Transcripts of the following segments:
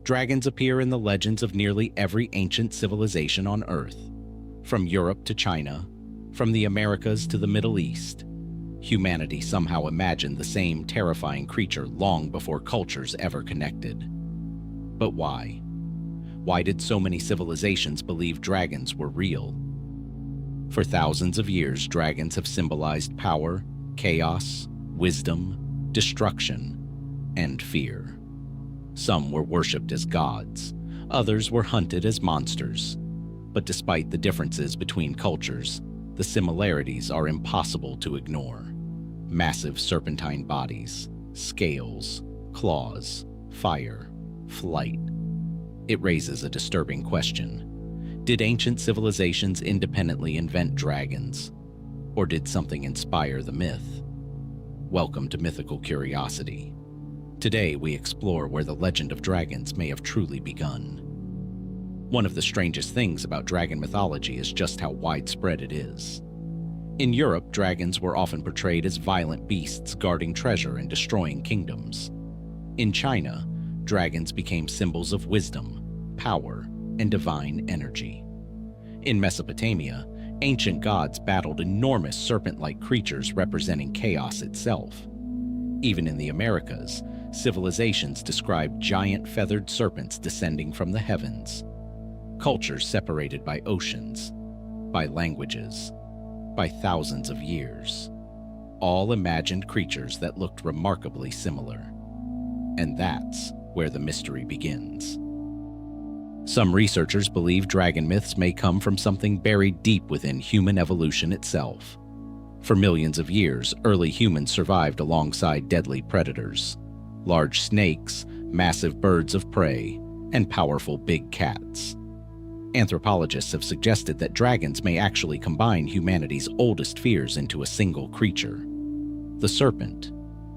Dragons appear in the legends of nearly every ancient civilization on Earth. From Europe to China, from the Americas to the Middle East, humanity somehow imagined the same terrifying creature long before cultures ever connected. But why? Why did so many civilizations believe dragons were real? For thousands of years, dragons have symbolized power, chaos, wisdom, destruction, and fear. Some were worshipped as gods, others were hunted as monsters. But despite the differences between cultures, the similarities are impossible to ignore. Massive serpentine bodies, scales, claws, fire, flight. It raises a disturbing question. Did ancient civilizations independently invent dragons? Or did something inspire the myth? Welcome to Mythical Curiosity. Today we explore where the legend of dragons may have truly begun. One of the strangest things about dragon mythology is just how widespread it is. In Europe, dragons were often portrayed as violent beasts guarding treasure and destroying kingdoms. In China, dragons became symbols of wisdom, power, and divine energy. In Mesopotamia, ancient gods battled enormous serpent-like creatures representing chaos itself. Even in the Americas, civilizations described giant feathered serpents descending from the heavens. Cultures separated by oceans, by languages, by thousands of years. All imagined creatures that looked remarkably similar. And that's where the mystery begins. Some researchers believe dragon myths may come from something buried deep within human evolution itself. For millions of years, early humans survived alongside deadly predators. Large snakes, massive birds of prey, and powerful big cats. Anthropologists have suggested that dragons may actually combine humanity's oldest fears into a single creature. The serpent,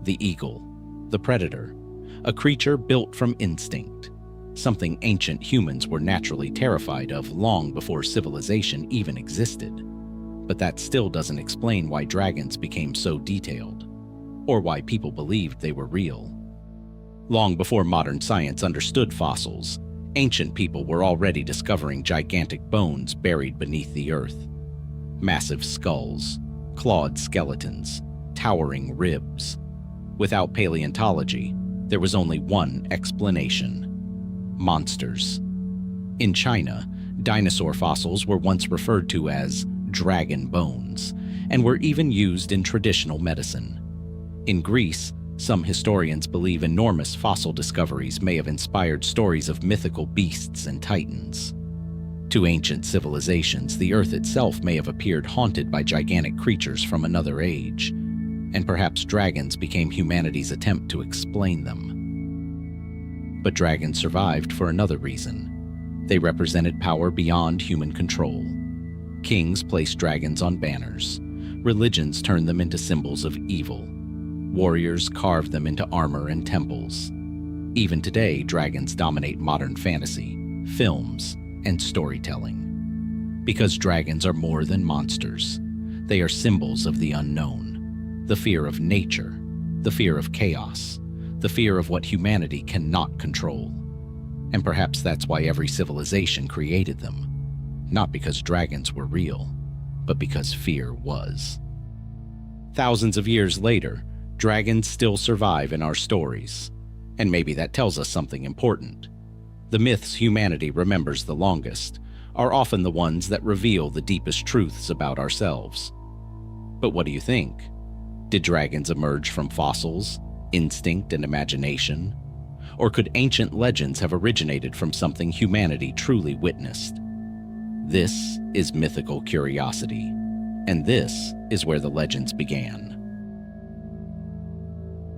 the eagle, the predator, a creature built from instinct, something ancient humans were naturally terrified of long before civilization even existed. But that still doesn't explain why dragons became so detailed, or why people believed they were real. Long before modern science understood fossils, ancient people were already discovering gigantic bones buried beneath the earth. Massive skulls, clawed skeletons, towering ribs. Without paleontology, there was only one explanation: monsters. In China, dinosaur fossils were once referred to as dragon bones, and were even used in traditional medicine. In Greece, some historians believe enormous fossil discoveries may have inspired stories of mythical beasts and titans. To ancient civilizations, the Earth itself may have appeared haunted by gigantic creatures from another age, and perhaps dragons became humanity's attempt to explain them. But dragons survived for another reason. They represented power beyond human control. Kings placed dragons on banners. Religions turned them into symbols of evil. Warriors carved them into armor and temples. Even today, dragons dominate modern fantasy, films, and storytelling. Because dragons are more than monsters. They are symbols of the unknown, the fear of nature, the fear of chaos, the fear of what humanity cannot control. And perhaps that's why every civilization created them. Not because dragons were real, but because fear was. Thousands of years later, dragons still survive in our stories. And maybe that tells us something important. The myths humanity remembers the longest are often the ones that reveal the deepest truths about ourselves. But what do you think? Did dragons emerge from fossils, instinct, and imagination? Or could ancient legends have originated from something humanity truly witnessed? This is Mythical Curiosity, and this is where the legends began.